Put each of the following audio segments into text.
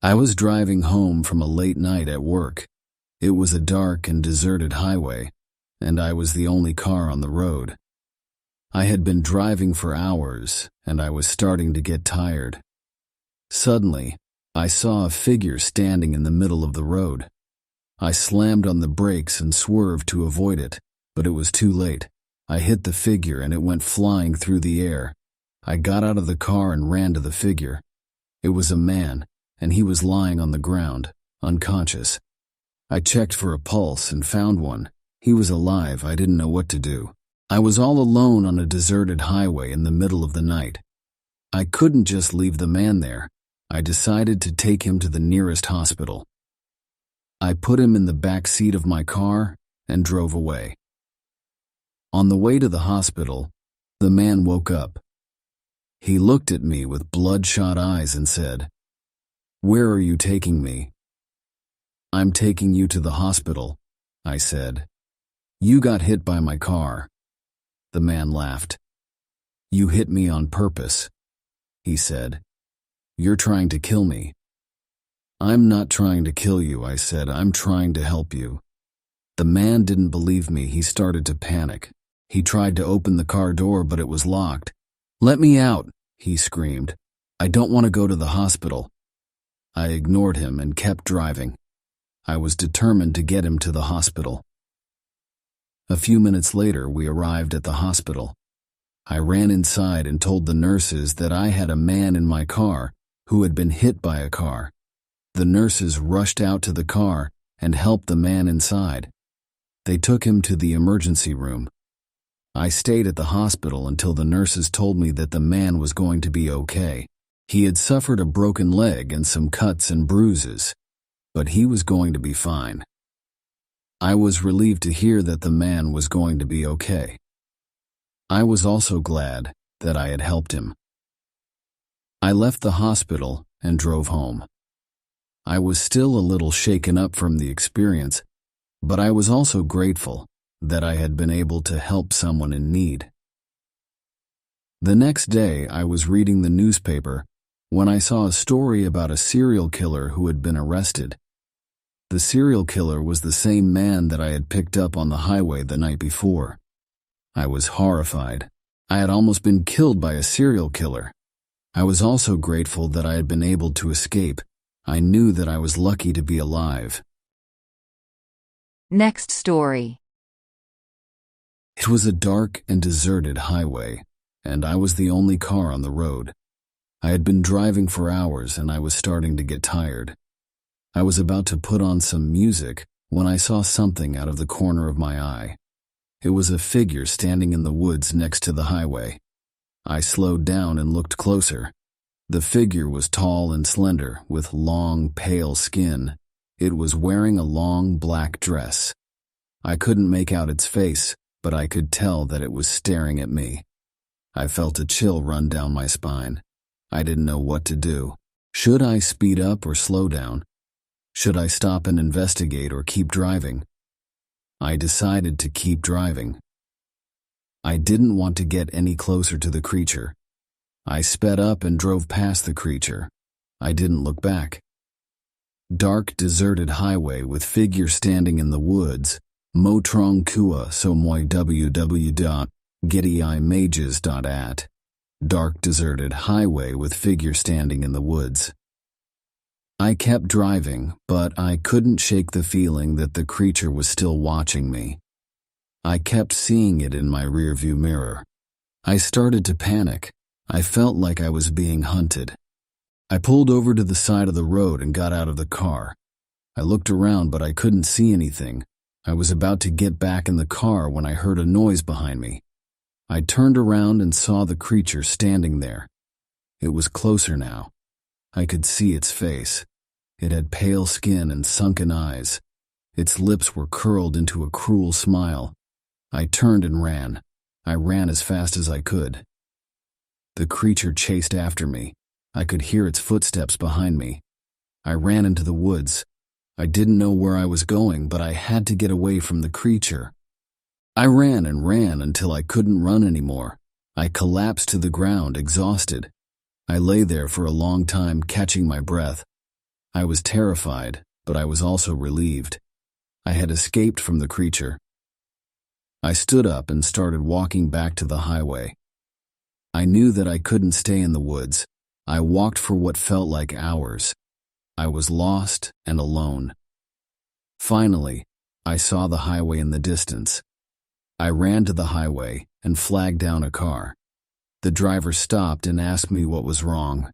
I was driving home from a late night at work. It was a dark and deserted highway, and I was the only car on the road. I had been driving for hours, and I was starting to get tired. Suddenly, I saw a figure standing in the middle of the road. I slammed on the brakes and swerved to avoid it, but it was too late. I hit the figure and it went flying through the air. I got out of the car and ran to the figure. It was a man, and he was lying on the ground, unconscious. I checked for a pulse and found one. He was alive. I didn't know what to do. I was all alone on a deserted highway in the middle of the night. I couldn't just leave the man there. I decided to take him to the nearest hospital. I put him in the back seat of my car and drove away. On the way to the hospital, the man woke up. He looked at me with bloodshot eyes and said, "Where are you taking me?" "I'm taking you to the hospital," I said. "You got hit by my car." The man laughed. "You hit me on purpose," he said. "You're trying to kill me." "I'm not trying to kill you," I said. "I'm trying to help you." The man didn't believe me. He started to panic. He tried to open the car door, but it was locked. "Let me out," he screamed. "I don't want to go to the hospital." I ignored him and kept driving. I was determined to get him to the hospital. A few minutes later, we arrived at the hospital. I ran inside and told the nurses that I had a man in my car who had been hit by a car. The nurses rushed out to the car and helped the man inside. They took him to the emergency room. I stayed at the hospital until the nurses told me that the man was going to be okay. He had suffered a broken leg and some cuts and bruises, but he was going to be fine. I was relieved to hear that the man was going to be okay. I was also glad that I had helped him. I left the hospital and drove home. I was still a little shaken up from the experience, but I was also grateful that I had been able to help someone in need. The next day, I was reading the newspaper when I saw a story about a serial killer who had been arrested. The serial killer was the same man that I had picked up on the highway the night before. I was horrified. I had almost been killed by a serial killer. I was also grateful that I had been able to escape. I knew that I was lucky to be alive. Next story. It was a dark and deserted highway, and I was the only car on the road. I had been driving for hours and I was starting to get tired. I was about to put on some music when I saw something out of the corner of my eye. It was a figure standing in the woods next to the highway. I slowed down and looked closer. The figure was tall and slender, with long, pale skin. It was wearing a long, black dress. I couldn't make out its face, but I could tell that it was staring at me. I felt a chill run down my spine. I didn't know what to do. Should I speed up or slow down? Should I stop and investigate or keep driving? I decided to keep driving. I didn't want to get any closer to the creature. I sped up and drove past the creature. I didn't look back. Dark, deserted highway with figure standing in the woods. Motrong kua so moi www.gettyimages.at. Dark, deserted highway with figure standing in the woods. I kept driving, but I couldn't shake the feeling that the creature was still watching me. I kept seeing it in my rearview mirror. I started to panic. I felt like I was being hunted. I pulled over to the side of the road and got out of the car. I looked around, but I couldn't see anything. I was about to get back in the car when I heard a noise behind me. I turned around and saw the creature standing there. It was closer now. I could see its face. It had pale skin and sunken eyes. Its lips were curled into a cruel smile. I turned and ran. I ran as fast as I could. The creature chased after me. I could hear its footsteps behind me. I ran into the woods. I didn't know where I was going, but I had to get away from the creature. I ran and ran until I couldn't run anymore. I collapsed to the ground, exhausted. I lay there for a long time, catching my breath. I was terrified, but I was also relieved. I had escaped from the creature. I stood up and started walking back to the highway. I knew that I couldn't stay in the woods. I walked for what felt like hours. I was lost and alone. Finally, I saw the highway in the distance. I ran to the highway and flagged down a car. The driver stopped and asked me what was wrong.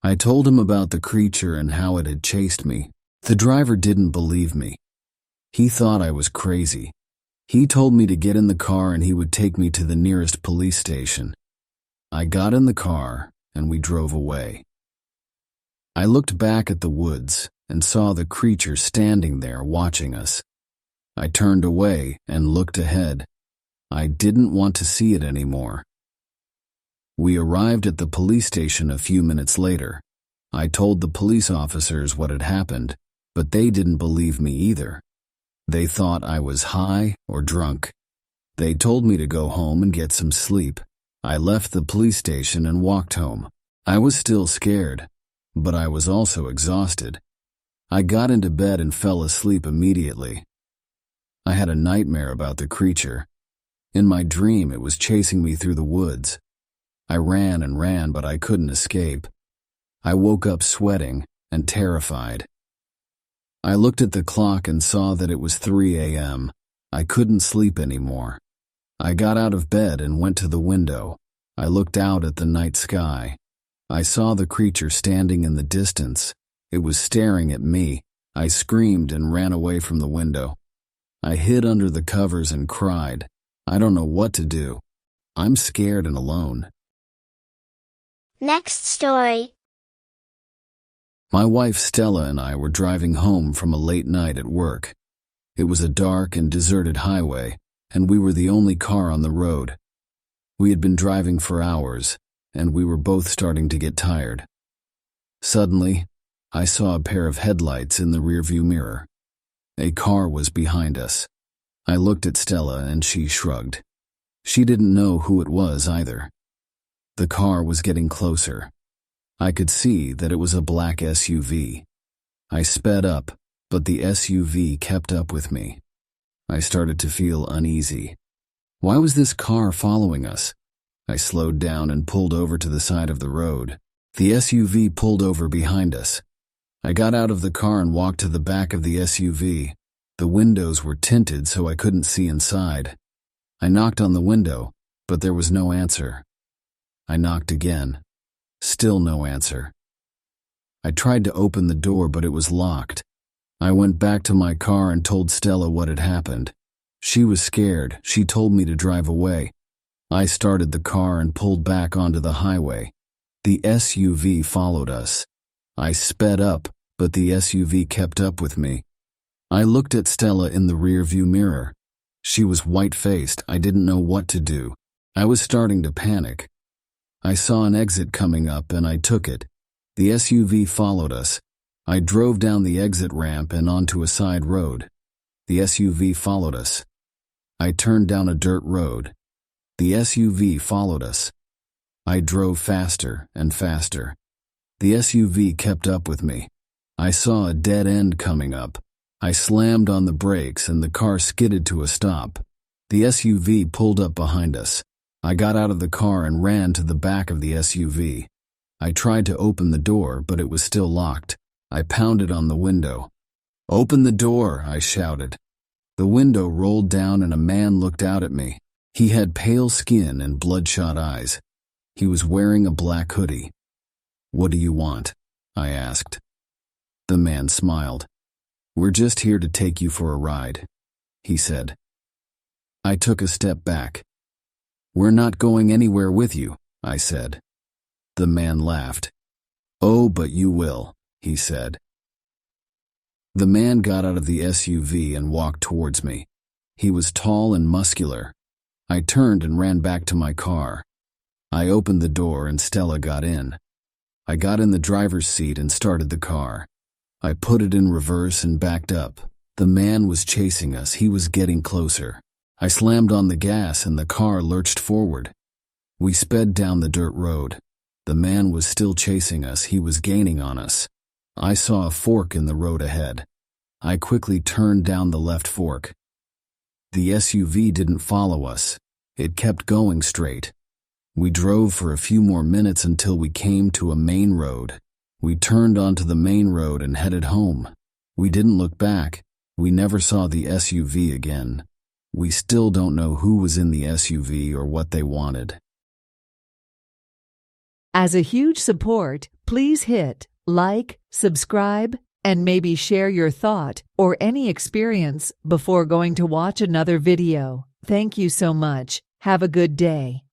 I told him about the creature and how it had chased me. The driver didn't believe me. He thought I was crazy. He told me to get in the car and he would take me to the nearest police station. I got in the car and we drove away. I looked back at the woods and saw the creature standing there watching us. I turned away and looked ahead. I didn't want to see it anymore. We arrived at the police station a few minutes later. I told the police officers what had happened, but they didn't believe me either. They thought I was high or drunk. They told me to go home and get some sleep. I left the police station and walked home. I was still scared, but I was also exhausted. I got into bed and fell asleep immediately. I had a nightmare about the creature. In my dream, it was chasing me through the woods. I ran and ran, but I couldn't escape. I woke up sweating and terrified. I looked at the clock and saw that it was 3 a.m. I couldn't sleep anymore. I got out of bed and went to the window. I looked out at the night sky. I saw the creature standing in the distance. It was staring at me. I screamed and ran away from the window. I hid under the covers and cried. I don't know what to do. I'm scared and alone. Next story. My wife Stella and I were driving home from a late night at work. It was a dark and deserted highway, and we were the only car on the road. We had been driving for hours, and we were both starting to get tired. Suddenly, I saw a pair of headlights in the rearview mirror. A car was behind us. I looked at Stella and she shrugged. She didn't know who it was either. The car was getting closer. I could see that it was a black SUV. I sped up, but the SUV kept up with me. I started to feel uneasy. Why was this car following us? I slowed down and pulled over to the side of the road. The SUV pulled over behind us. I got out of the car and walked to the back of the SUV. The windows were tinted so I couldn't see inside. I knocked on the window, but there was no answer. I knocked again. Still no answer. I tried to open the door, but it was locked. I went back to my car and told Stella what had happened. She was scared. She told me to drive away. I started the car and pulled back onto the highway. The SUV followed us. I sped up, but the SUV kept up with me. I looked at Stella in the rearview mirror. She was white-faced. I didn't know what to do. I was starting to panic. I saw an exit coming up and I took it. The SUV followed us. I drove down the exit ramp and onto a side road. The SUV followed us. I turned down a dirt road. The SUV followed us. I drove faster and faster. The SUV kept up with me. I saw a dead end coming up. I slammed on the brakes and the car skidded to a stop. The SUV pulled up behind us. I got out of the car and ran to the back of the SUV. I tried to open the door, but it was still locked. I pounded on the window. "Open the door," I shouted. The window rolled down and a man looked out at me. He had pale skin and bloodshot eyes. He was wearing a black hoodie. "What do you want?" I asked. The man smiled. "We're just here to take you for a ride," he said. I took a step back. "We're not going anywhere with you," I said. The man laughed. "Oh, but you will," he said. The man got out of the SUV and walked towards me. He was tall and muscular. I turned and ran back to my car. I opened the door and Stella got in. I got in the driver's seat and started the car. I put it in reverse and backed up. The man was chasing us. He was getting closer. I slammed on the gas and the car lurched forward. We sped down the dirt road. The man was still chasing us. He was gaining on us. I saw a fork in the road ahead. I quickly turned down the left fork. The SUV didn't follow us. It kept going straight. We drove for a few more minutes until we came to a main road. We turned onto the main road and headed home. We didn't look back. We never saw the SUV again. We still don't know who was in the SUV or what they wanted. As a huge support, please hit like, subscribe, and maybe share your thought or any experience before going to watch another video. Thank you so much. Have a good day.